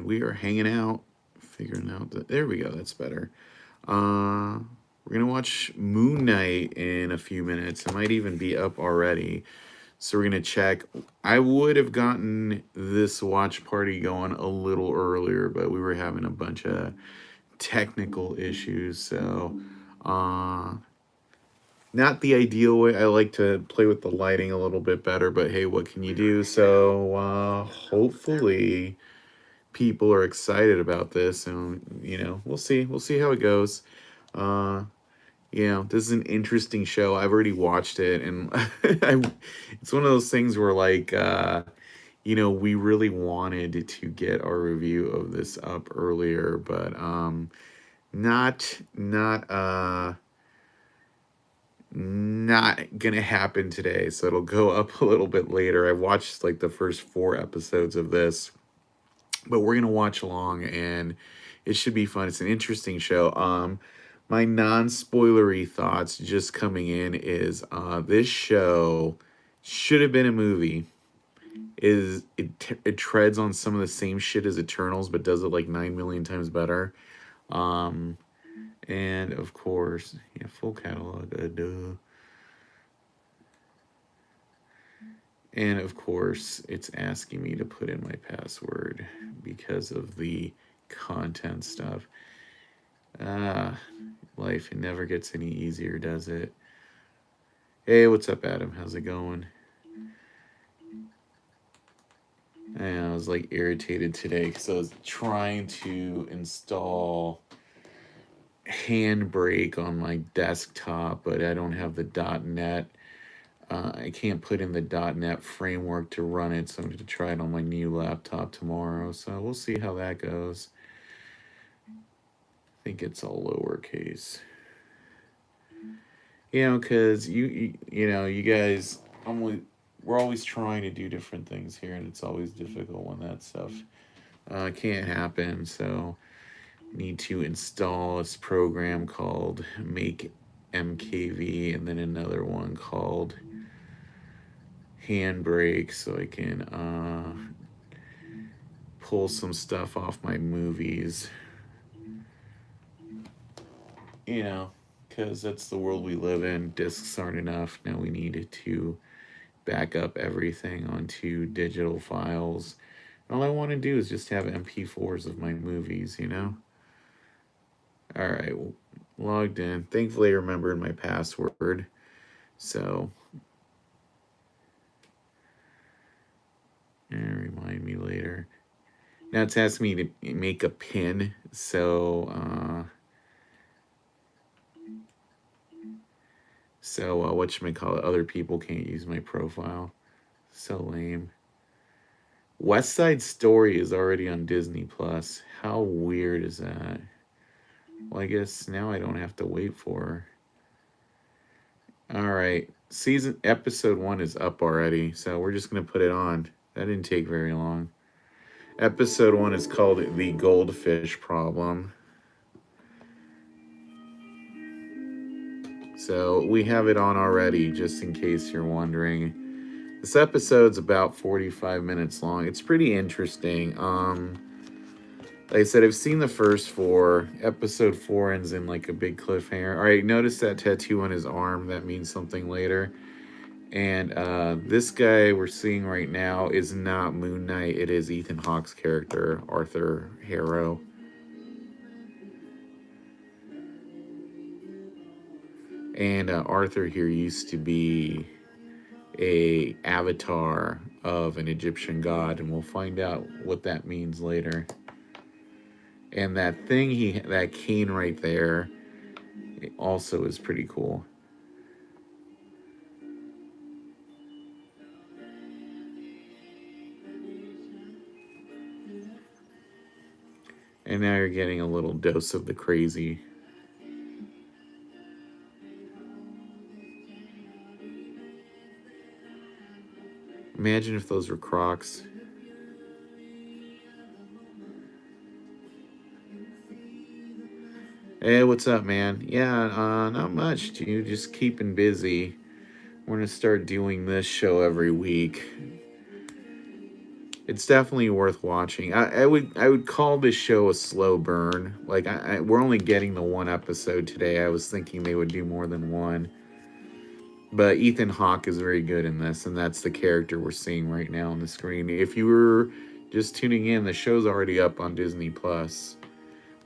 we are hanging out, figuring out that there we go. That's better. Uh, we're gonna watch Moon Knight in a few minutes. It might even be up already. So we're gonna check. I would have gotten this watch party going a little earlier, but we were having a bunch of technical issues. So, uh, not the ideal way. I like to play with the lighting a little bit better, but hey, what can you do? So, hopefully people are excited about this, and we'll see how it goes. Uh, this is an interesting show. I've already watched it, and it's one of those things where like we really wanted to get our review of this up earlier, but not gonna happen today. So it'll go up a little bit later. I watched like the first 4 episodes of this, but we're gonna watch along, and it should be fun. It's an interesting show. My non-spoilery thoughts just coming in is this show should have been a movie. It treads on some of the same shit as Eternals, but does it like 9 million times better. Um, and of course, yeah, full catalog. Duh. And of course, it's asking me to put in my password because of the content stuff. Life, it never gets any easier, does it? Hey, what's up, Adam? How's it going? And I was like irritated today because I was trying to install Handbrake on my desktop, but I don't have the .NET. I can't put in the .NET framework to run it, so I'm going to try it on my new laptop tomorrow. So we'll see how that goes. I think it's all lowercase. Because you guys, we're always trying to do different things here, and it's always difficult when that stuff can't happen. So need to install this program called Make MKV, and then another one called Handbrake, so I can pull some stuff off my movies. Because that's the world we live in. Discs aren't enough. Now we need to back up everything onto digital files. All I want to do is just have MP4s of my movies, All right, logged in. Thankfully, I remembered my password. So, remind me later. Now it's asking me to make a pin. So, whatchamacallit, other people can't use my profile. So lame. West Side Story is already on Disney Plus. How weird is that? Well, I guess now I don't have to wait for her. All right. Episode 1 is up already, so we're just going to put it on. That didn't take very long. Episode 1 is called The Goldfish Problem. So we have it on already, just in case you're wondering. This episode's about 45 minutes long. It's pretty interesting. Like I said, I've seen the first 4. Episode 4 ends in like a big cliffhanger. All right, notice that tattoo on his arm. That means something later. And this guy we're seeing right now is not Moon Knight. It is Ethan Hawke's character, Arthur Harrow. And Arthur here used to be a avatar of an Egyptian god, and we'll find out what that means later. And that cane right there also is pretty cool. And now you're getting a little dose of the crazy. Imagine if those were Crocs. Hey, what's up, man? Yeah, not much, dude. Just keeping busy. We're gonna start doing this show every week. It's definitely worth watching. I would call this show a slow burn. Like we're only getting the one episode today. I was thinking they would do more than one. But Ethan Hawke is very good in this, and that's the character we're seeing right now on the screen. If you were just tuning in, the show's already up on Disney Plus.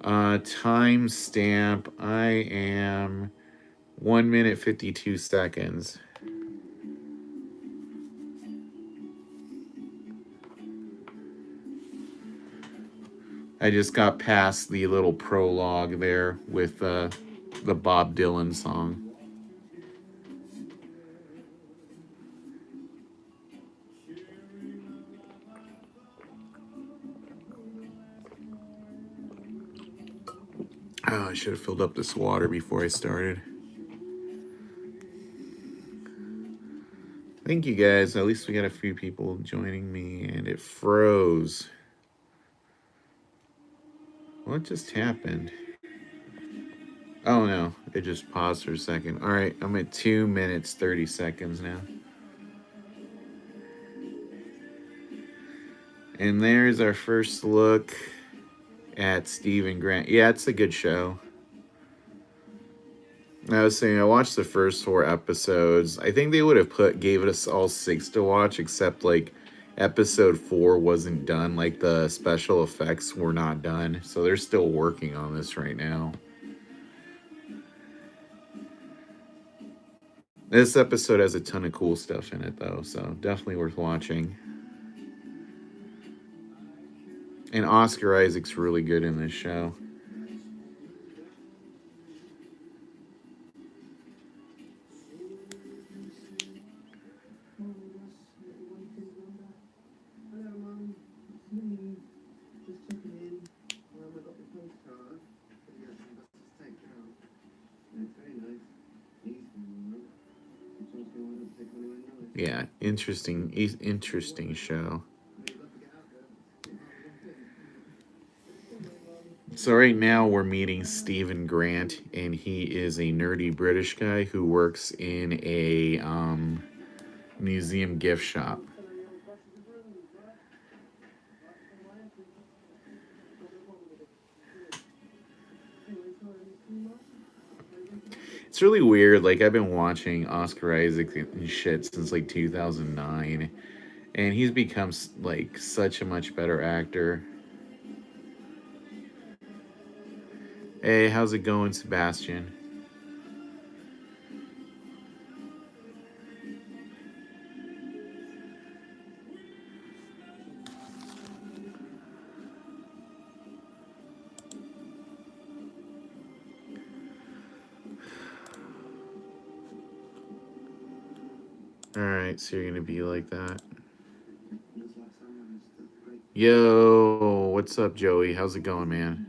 Time stamp. I am 1 minute 52 seconds. I just got past the little prologue there with the Bob Dylan song. Oh, I should have filled up this water before I started. Thank you guys. At least we got a few people joining me, and it froze. What just happened? Oh no, it just paused for a second. All right, I'm at 2 minutes 30 seconds now. And there's our first look at Stephen Grant. Yeah, it's a good show. I was saying I watched the first 4 episodes. I think they would have gave us all 6 to watch, except like episode 4 wasn't done. Like the special effects were not done, so they're still working on this right now. This episode has a ton of cool stuff in it, though, so definitely worth watching. And Oscar Isaac's really good in this show. Yeah, interesting show. So right now we're meeting Stephen Grant, and he is a nerdy British guy who works in a museum gift shop. It's really weird. Like I've been watching Oscar Isaac and shit since like 2009, and he's become like such a much better actor. Hey, how's it going, Sebastian? Alright, so you're gonna be like that. Yo, what's up, Joey? How's it going, man?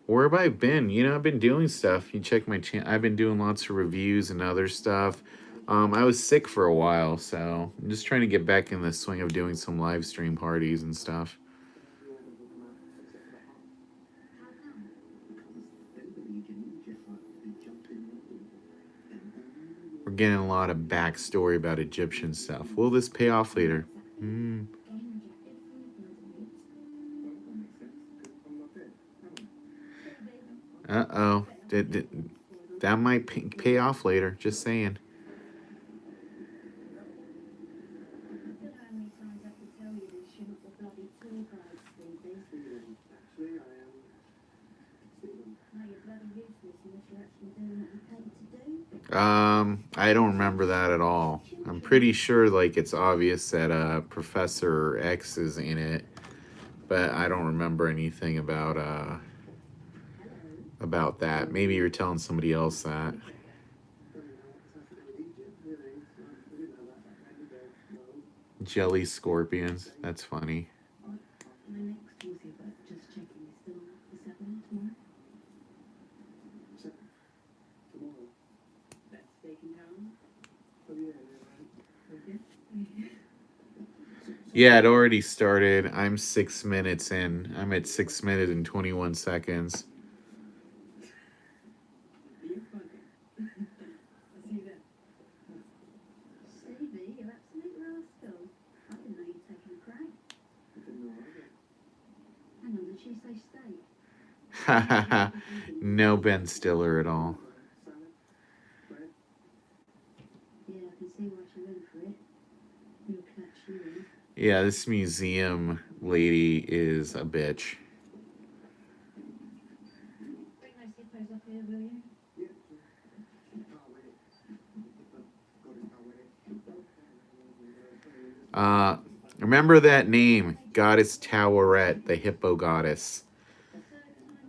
Where have I been? I've been doing stuff. You check my channel. I've been doing lots of reviews and other stuff. I was sick for a while, so I'm just trying to get back in the swing of doing some live stream parties and stuff. We're getting a lot of backstory about Egyptian stuff. Will this pay off later? Uh-oh. That might pay off later. Just saying. I don't remember that at all. I'm pretty sure like it's obvious that Professor X is in it, but I don't remember anything about that. Maybe you're telling somebody else that. Jelly scorpions. That's funny. Yeah, it already started. I'm 6 minutes in. I'm at 6 minutes and 21 seconds. No Ben Stiller at all. Yeah, this museum lady is a bitch. Remember that name, Goddess Taweret, the hippo goddess.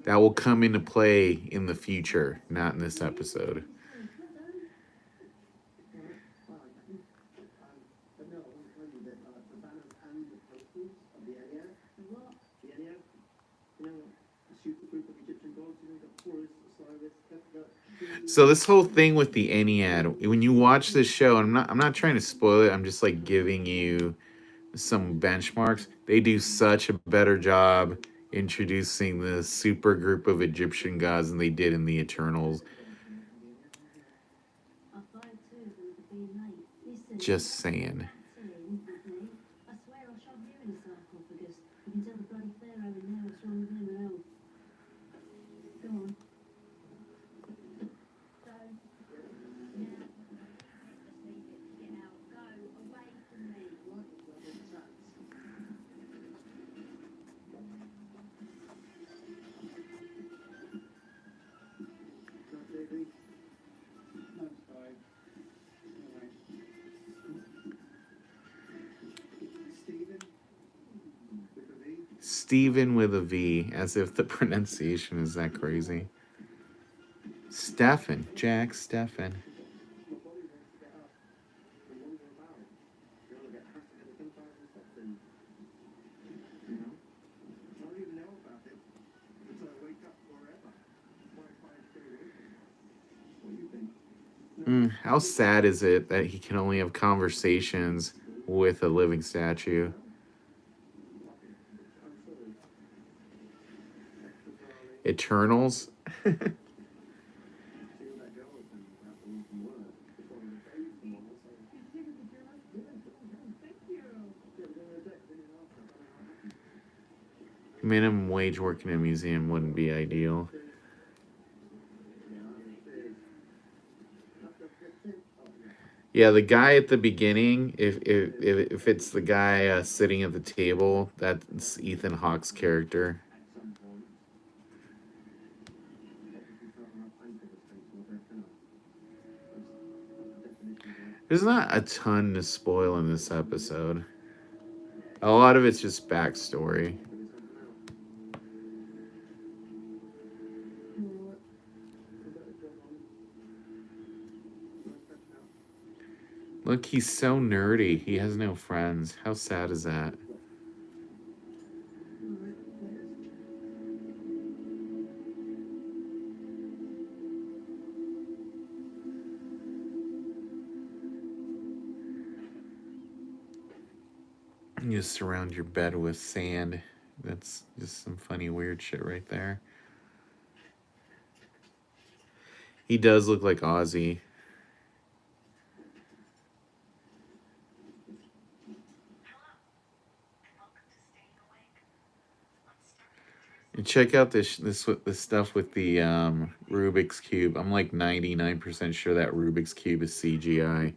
That will come into play in the future, not in this episode. So this whole thing with the Ennead, when you watch this show, I'm not trying to spoil it. I'm just like giving you some benchmarks. They do such a better job introducing the super group of Egyptian gods than they did in the Eternals. Just saying. Steven with a V, as if the pronunciation is that crazy. Stefan, Jack Stefan. How sad is it that he can only have conversations with a living statue? Eternals? Minimum wage working in a museum wouldn't be ideal. Yeah, the guy at the beginning, if it's the guy sitting at the table, that's Ethan Hawke's character. There's not a ton to spoil in this episode. A lot of it's just backstory. Look, he's so nerdy. He has no friends. How sad is that? You surround your bed with sand. That's just some funny, weird shit right there. He does look like Ozzy. And check out this stuff with the Rubik's Cube. I'm like 99% sure that Rubik's Cube is CGI.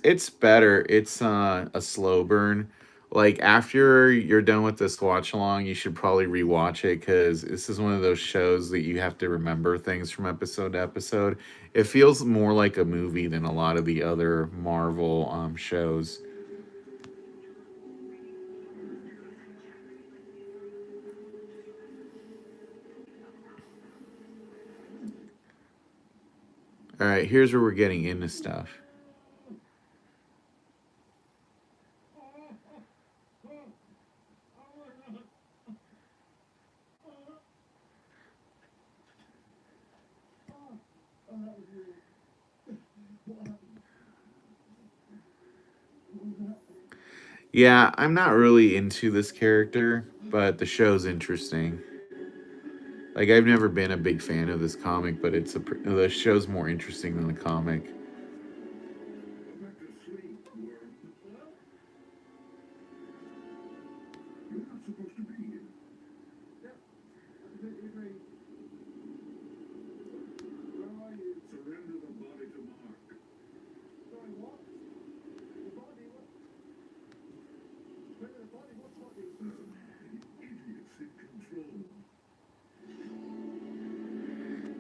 It's better. It's a slow burn. Like after you're done with this watch along, you should probably rewatch it because this is one of those shows that you have to remember things from episode to episode. It feels more like a movie than a lot of the other Marvel shows. All right, here's where we're getting into stuff. Yeah, I'm not really into this character, but the show's interesting. Like, I've never been a big fan of this comic, but the show's more interesting than the comic.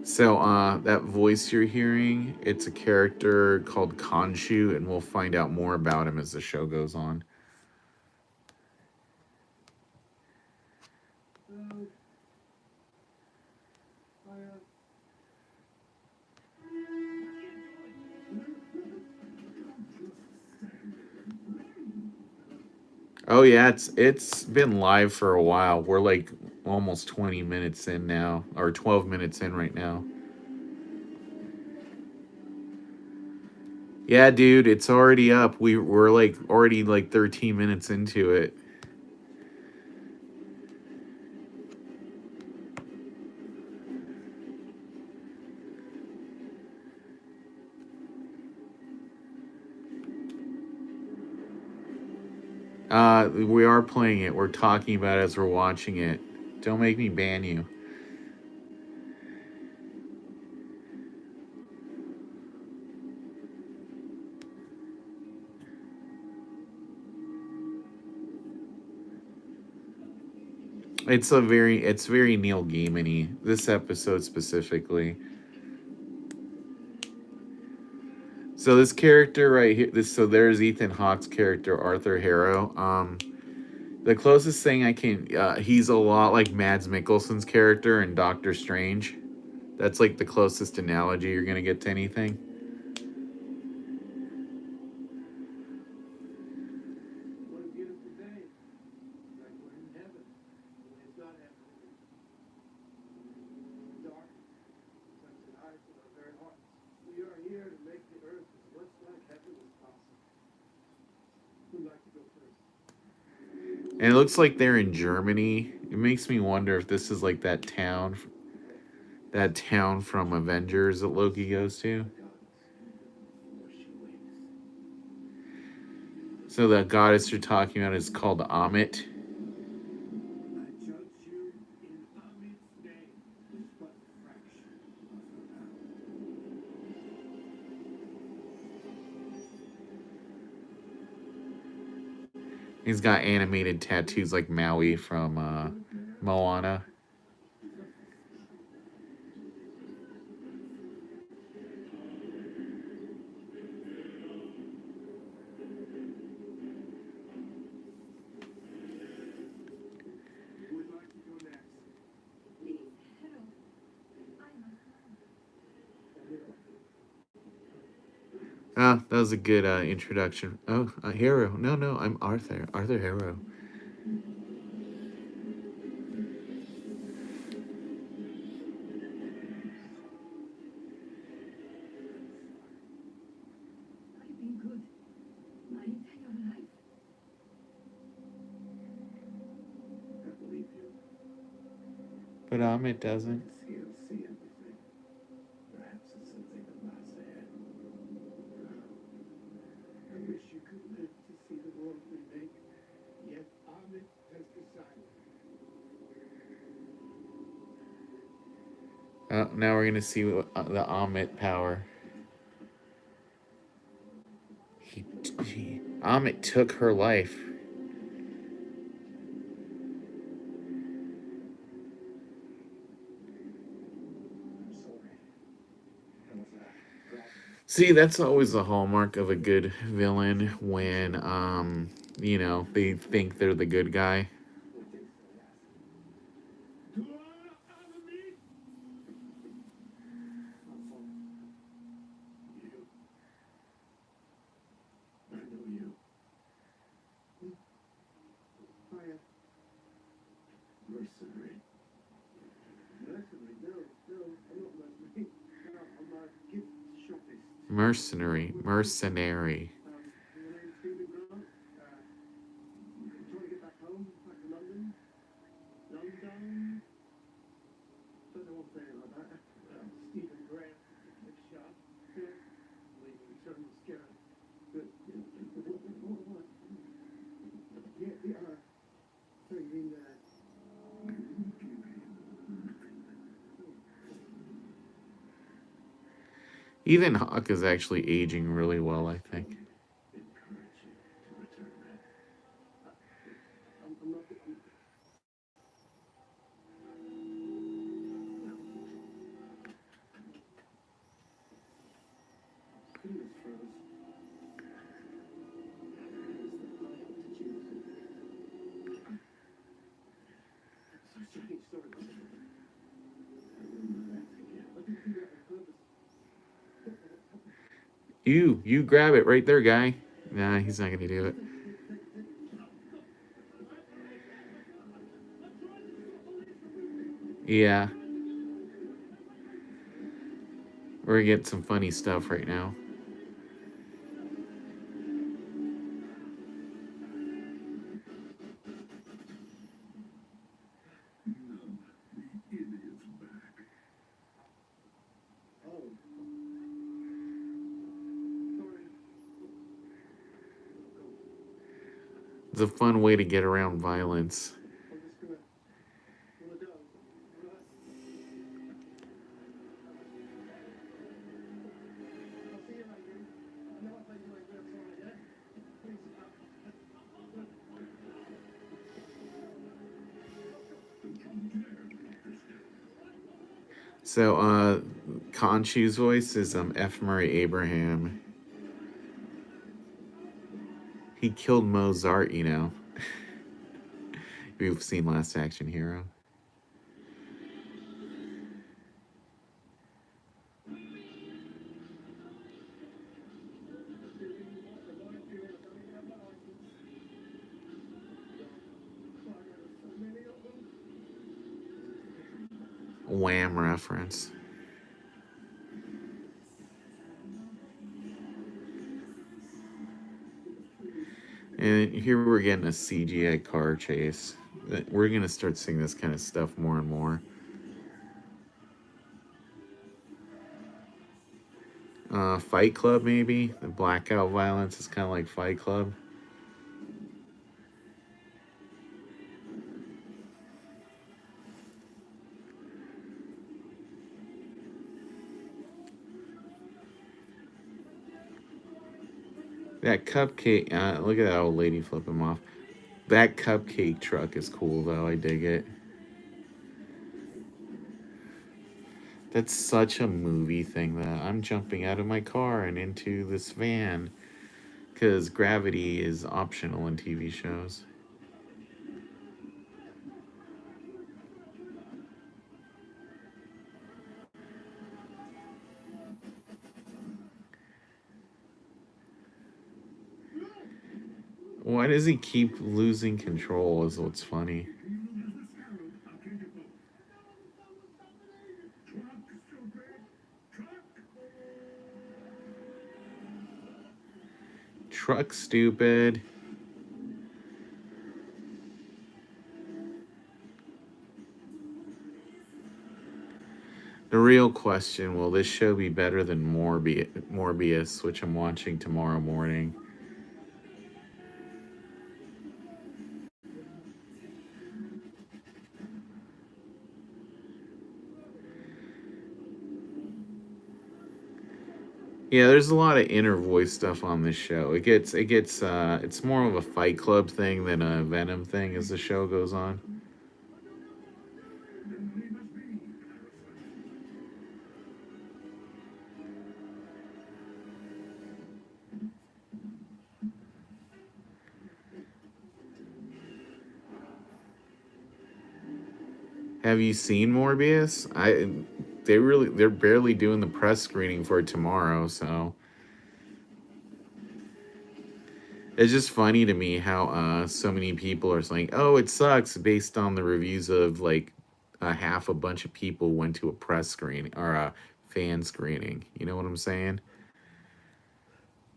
So, that voice you're hearing, it's a character called Khonshu, and we'll find out more about him as the show goes on. Oh yeah, it's been live for a while. We're like almost 20 minutes in now, or 12 minutes in right now. Yeah, dude, it's already up. We're like already like 13 minutes into it. We are playing it. We're talking about it as we're watching it. Don't make me ban you. It's very Neil Gaiman-y. This episode specifically. So this character right here, so there's Ethan Hawke's character Arthur Harrow. The closest thing I can, he's a lot like Mads Mikkelsen's character in Doctor Strange. That's like the closest analogy you're gonna get to anything. And it looks like they're in Germany. It makes me wonder if this is like that town from Avengers that Loki goes to. So the goddess you're talking about is called Amit. He's got animated tattoos like Maui from Moana. Ah, that was a good introduction. Oh, Harrow. No, no, I'm Arthur. Arthur Harrow. But Amit doesn't. Now we're gonna see the Amit power. Amit took her life. See, that's always the hallmark of a good villain when, they think they're the good guy. Mercenary. Ethan Hawke is actually aging really well, I think. You grab it right there, guy. Nah, he's not gonna do it. Yeah. We're gonna get some funny stuff right now. It's a fun way to get around violence. So, Khonshu's voice is F. Murray Abraham. He killed Mozart, you know. You've seen Last Action Hero. Wham reference. And here we're getting a CGI car chase. We're gonna start seeing this kind of stuff more and more. Fight Club, maybe? The blackout violence is kind of like Fight Club. That cupcake, look at that old lady flip him off. That cupcake truck is cool, though. I dig it. That's such a movie thing that I'm jumping out of my car and into this van because gravity is optional in TV shows. Why does he keep losing control is what's funny. Truck stupid. The real question, will this show be better than Morbius, which I'm watching tomorrow morning? Yeah, there's a lot of inner voice stuff on this show. It's more of a Fight Club thing than a Venom thing as the show goes on. Have you seen Morbius? They're barely doing the press screening for it tomorrow, so it's just funny to me how so many people are saying, "Oh, it sucks," based on the reviews of like half a bunch of people went to a press screening or a fan screening. You know what I'm saying?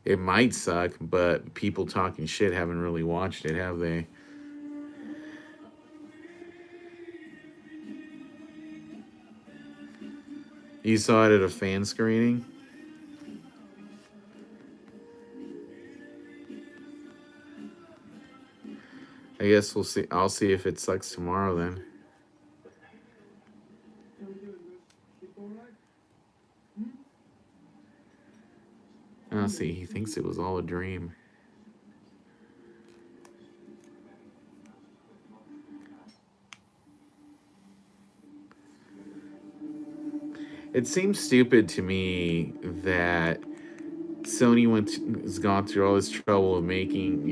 It might suck, but people talking shit haven't really watched it, have they? You saw it at a fan screening? I guess we'll see. I'll see if it sucks tomorrow then. I'll see. He thinks it was all a dream. It seems stupid to me that Sony has gone through all this trouble of making,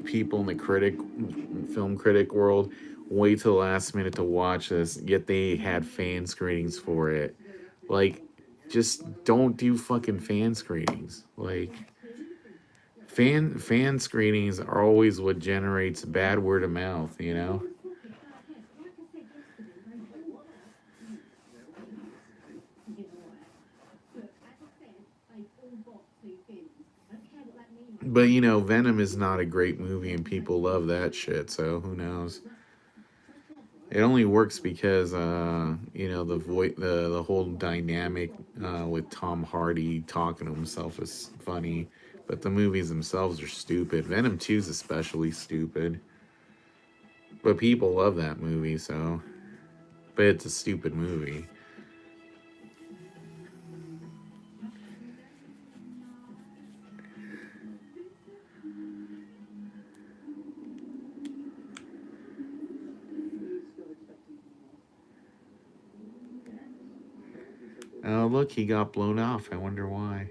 people in the film critic world wait till the last minute to watch this, yet they had fan screenings for it. Like, just don't do fucking fan screenings. Like, fan screenings are always what generates bad word of mouth. But Venom is not a great movie, and people love that shit. So who knows? It only works because the whole dynamic with Tom Hardy talking to himself is funny, but the movies themselves are stupid. Venom 2 is especially stupid, but people love that movie. So, but it's a stupid movie. Oh, look, he got blown off. I wonder why.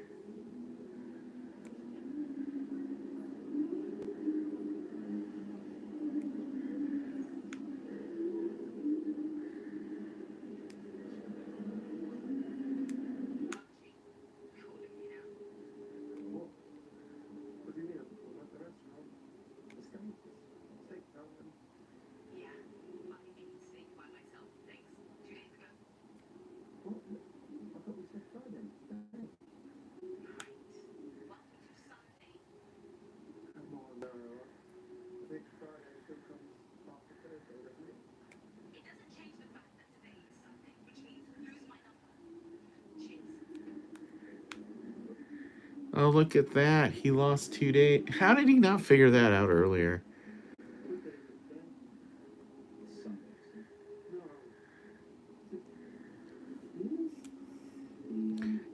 Oh, look at that. He lost 2 days. How did he not figure that out earlier?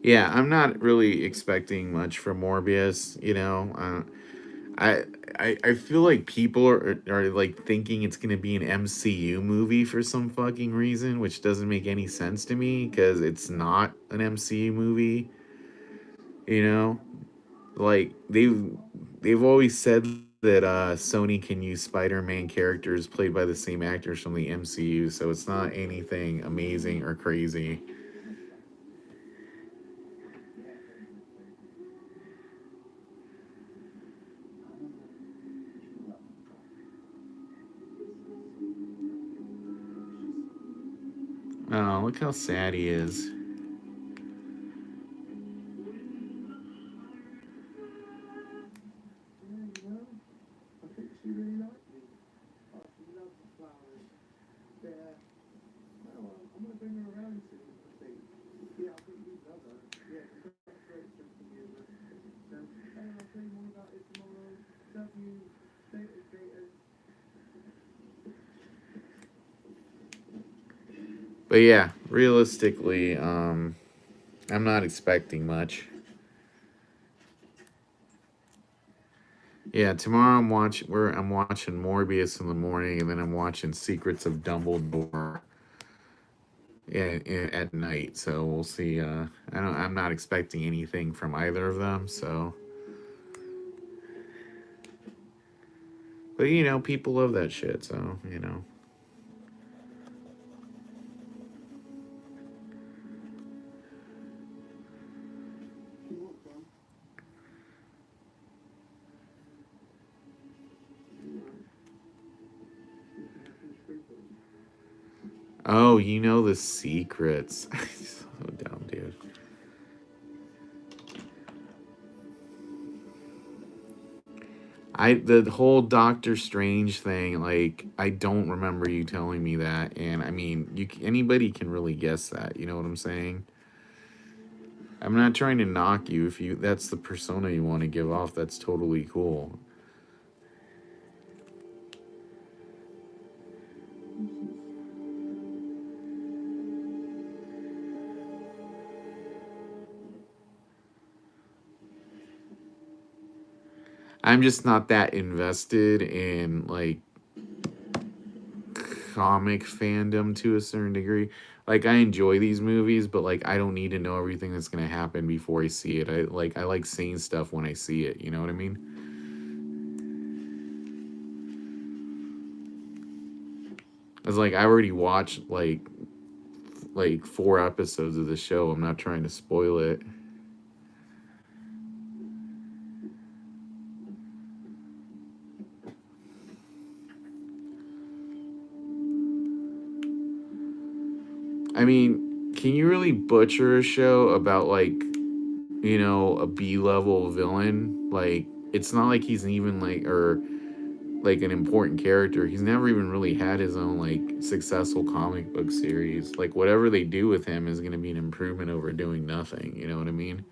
Yeah, I'm not really expecting much from Morbius. I feel like people are like thinking it's gonna be an MCU movie for some fucking reason, which doesn't make any sense to me because it's not an MCU movie. You know, like they've always said that Sony can use Spider-Man characters played by the same actors from the MCU, so it's not anything amazing or crazy. Oh, look how sad he is. But yeah, realistically, I'm not expecting much. Yeah, tomorrow I'm watching Morbius in the morning, and then I'm watching Secrets of Dumbledore at night. So we'll see. I'm not expecting anything from either of them. So, but people love that shit. So. Oh, you know the secrets. So dumb, dude. The whole Doctor Strange thing, like I don't remember you telling me that, and I mean, anybody can really guess that. You know what I'm saying? I'm not trying to knock you. If you that's the persona you want to give off, that's totally cool. I'm just not that invested in like comic fandom to a certain degree. Like I enjoy these movies, but like I don't need to know everything that's gonna happen before I see it. I like seeing stuff when I see it. You know what I mean? It's like I already watched like 4 episodes of the show. I'm not trying to spoil it. I mean, can you really butcher a show about like a B level villain? Like it's not like he's even like or like an important character. He's never even really had his own like successful comic book series. Like whatever they do with him is going to be an improvement over doing nothing. You know what I mean?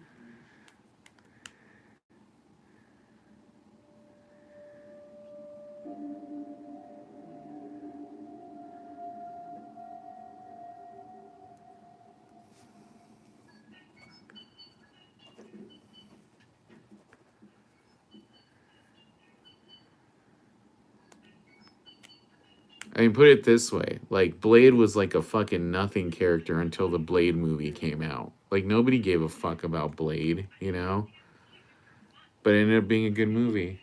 I mean, put it this way: like Blade was like a fucking nothing character until the Blade movie came out. Like nobody gave a fuck about Blade, but it ended up being a good movie.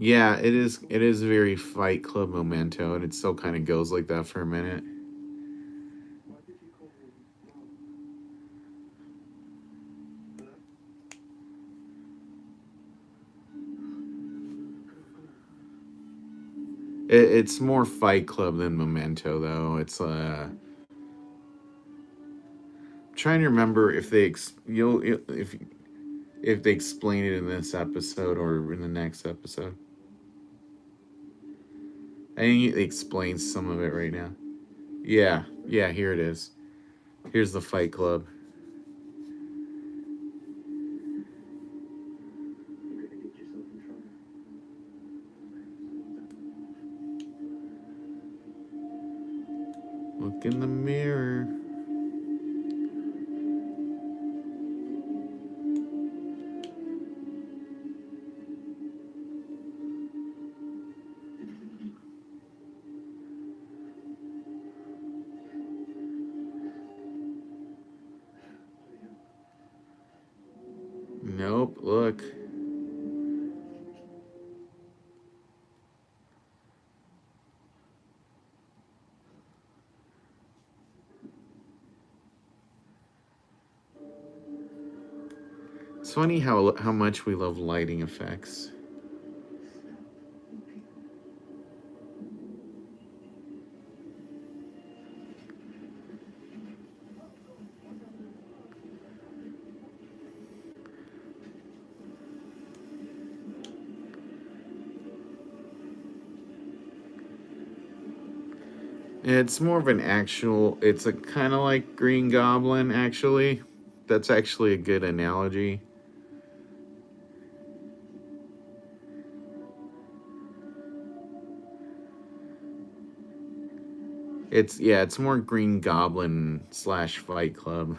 Yeah, it is. It is very Fight Club memento, and it still kind of goes like that for a minute. It's more Fight Club than Memento, though. It's trying to remember if they if they explain it in this episode or in the next episode. I think it explains some of it right now. Yeah, yeah. Here it is. Here's the Fight Club. Look in the mirror. Nope. Look. It's funny how much we love lighting effects. It's more of an actual. It's a kind of like Green Goblin, actually. That's actually a good analogy. It's more Green Goblin slash Fight Club.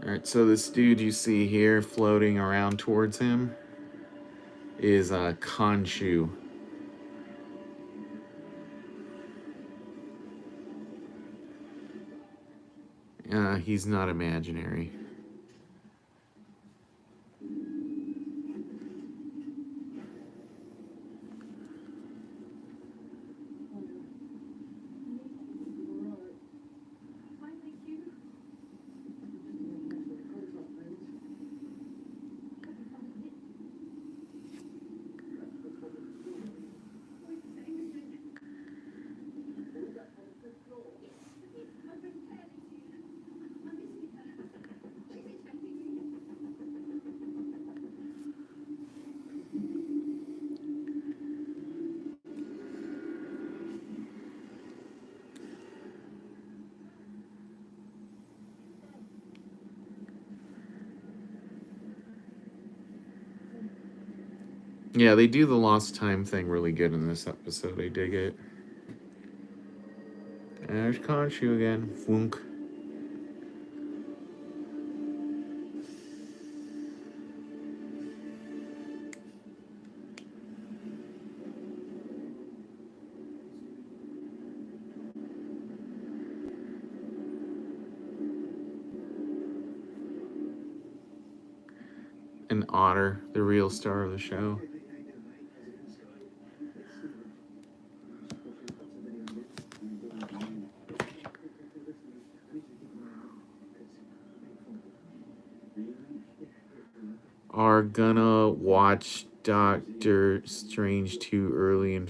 All right, so this dude you see here floating around towards him is Khonshu. He's not imaginary. Yeah, they do the lost time thing really good in this episode. I dig it. There's Khonshu again. Flunk. And Otter, the real star of the show. Are gonna watch Doctor Strange too early and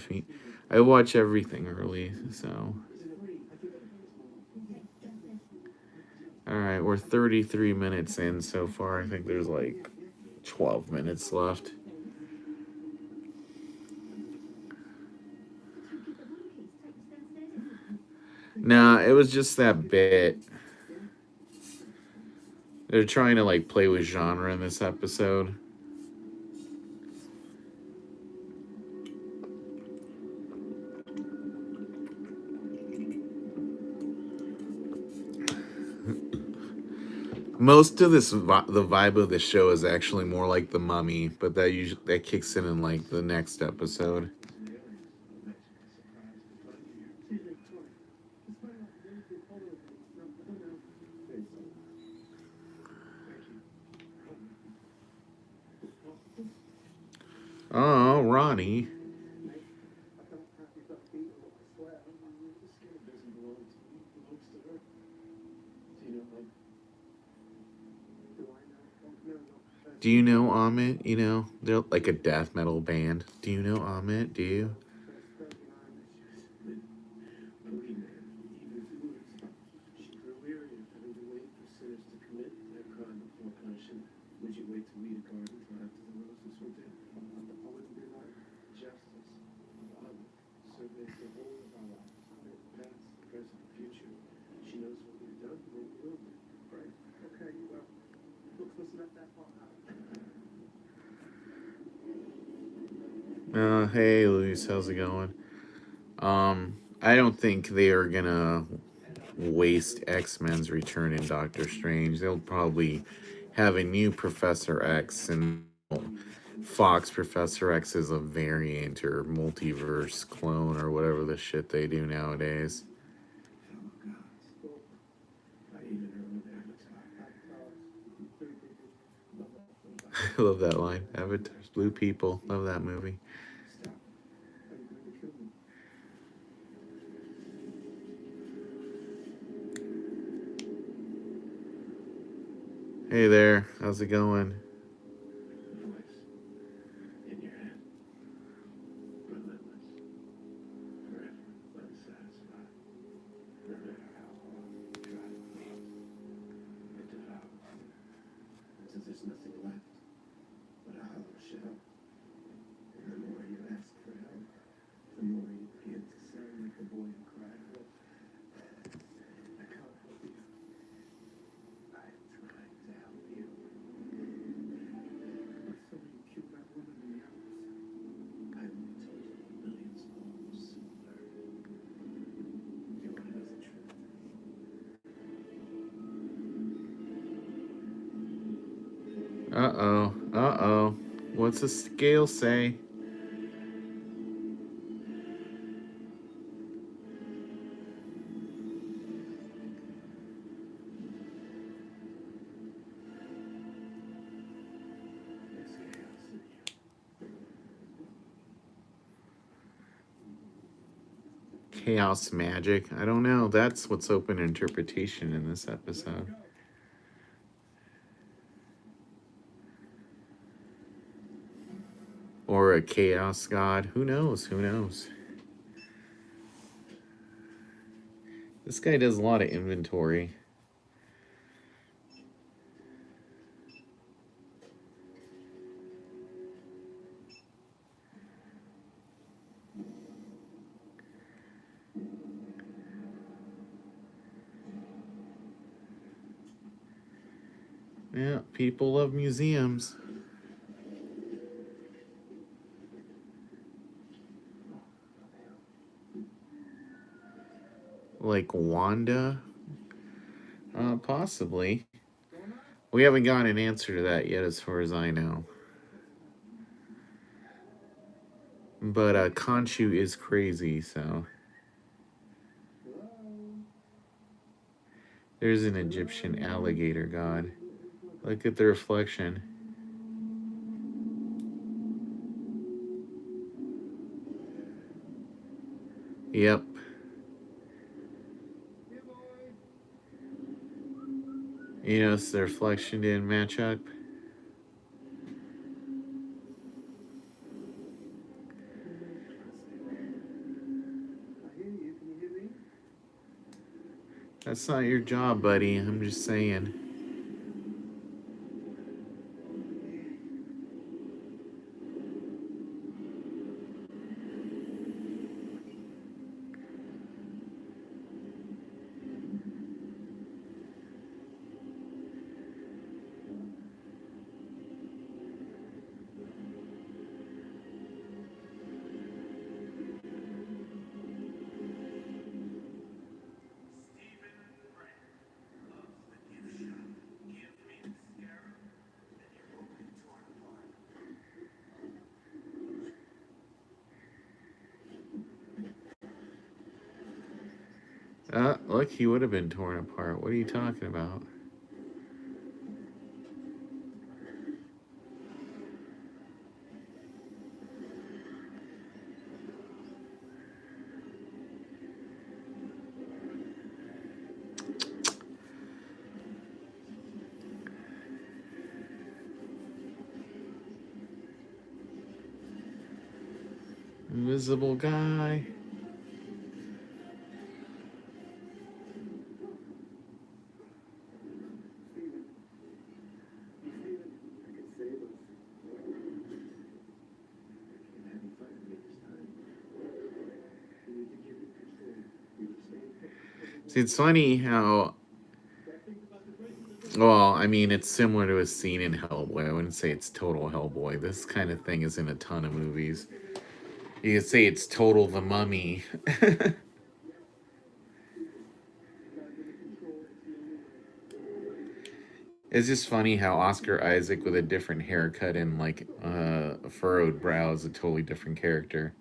I watch everything early, so. Alright, we're 33 minutes in so far. I think there's like 12 minutes left. Nah, it was just that bit. They're trying to like play with genre in this episode. Most of this, the vibe of the show is actually more like The Mummy, but that kicks in like the next episode. Oh, Ronnie. Do you know Amit? You know, they're like a death metal band. Do you know Amit? Do you? Hey Luis, how's it going? I don't think they are gonna waste X-Men's return in Doctor Strange. They'll probably have a new Professor X, and Fox Professor X is a variant or multiverse clone or whatever the shit they do nowadays. I love that line. Avatar's blue people. Love that movie. Hey there, how's it going? Uh-oh. Uh-oh. What's the scale say? Chaos magic. I don't know. That's what's open to interpretation in this episode. Or a chaos god. Who knows? Who knows? This guy does a lot of inventory. Yeah, people love museums. Like Wanda? Possibly. We haven't gotten an answer to that yet, as far as I know. But Khonshu is crazy, so. There's an Egyptian alligator god. Look at the reflection. Yep. You notice the reflection didn't match up? That's not your job, buddy. I'm just saying. Look, he would have been torn apart. What are you talking about? Invisible guy. See, it's funny how. Well, I mean, it's similar to a scene in Hellboy. I wouldn't say it's total Hellboy. This kind of thing is in a ton of movies. You could say it's total The Mummy. It's just funny how Oscar Isaac with a different haircut and like a furrowed brow is a totally different character.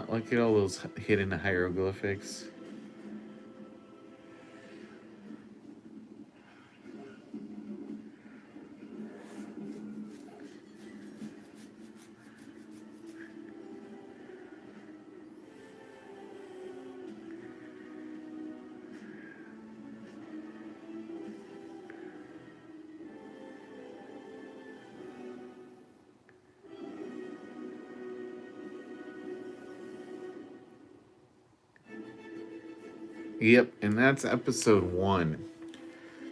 Look at all those hidden hieroglyphics. Yep, and that's episode 1.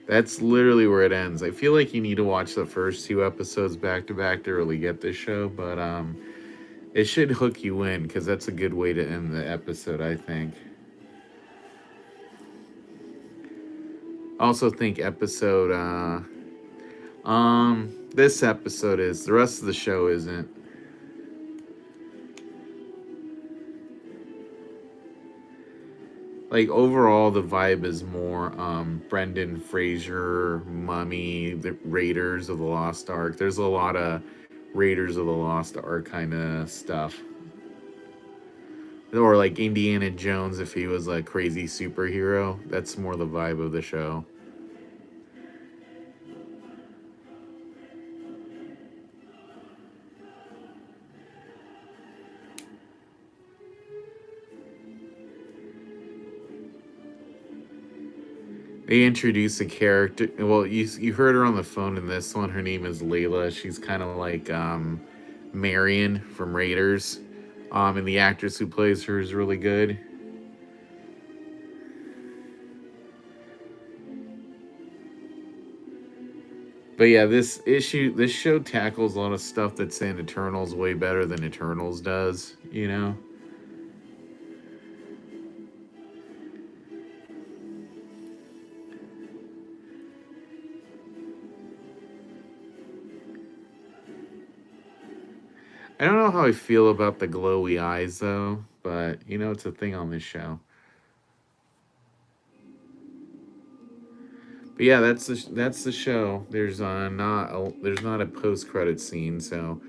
That's literally where it ends. I feel like you need to watch the first 2 episodes back to back to really get this show, but it should hook you in because that's a good way to end the episode, I think. Also think episode this episode is, the rest of the show isn't. Like overall the vibe is more Brendan Fraser, Mummy, the Raiders of the Lost Ark. There's a lot of Raiders of the Lost Ark kind of stuff. Or like Indiana Jones if he was a crazy superhero. That's more the vibe of the show. They introduce a character. Well, you heard her on the phone in this one. Her name is Layla. She's kind of like Marion from Raiders. And the actress who plays her is really good. But yeah, this show tackles a lot of stuff that's in Eternals way better than Eternals does, you know? I don't know how I feel about the glowy eyes though, but you know, it's a thing on this show. But yeah, that's the show. There's not a post credit scene, so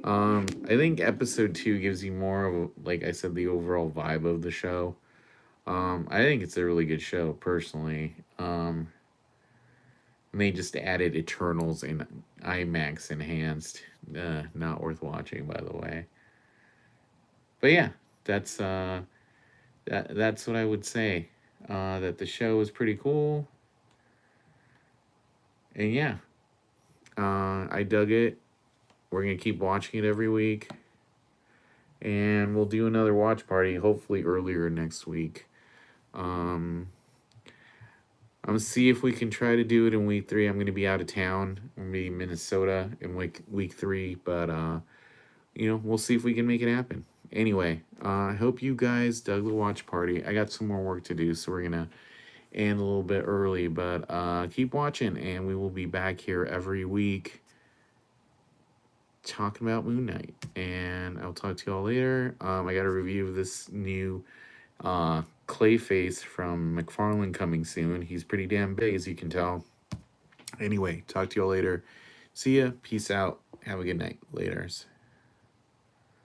I think episode 2 gives you more of, like I said, the overall vibe of the show. I think it's a really good show, personally. And they just added Eternals in IMAX enhanced. Not worth watching, by the way. But yeah, that's that's what I would say. That the show is pretty cool, and yeah, I dug it. We're gonna keep watching it every week, and we'll do another watch party hopefully earlier next week. I'm gonna see if we can try to do it in week 3. I'm gonna be out of town. I'm gonna be in Minnesota in week 3, but you know, we'll see if we can make it happen. Anyway, I hope you guys dug the watch party. I got some more work to do, so we're gonna end a little bit early, but keep watching, and we will be back here every week talking about Moon Knight. And I'll talk to y'all later. I got a review of this new Clayface from McFarlane coming soon. He's pretty damn big, as you can tell. Anyway, talk to y'all later. See ya. Peace out. Have a good night. Laters.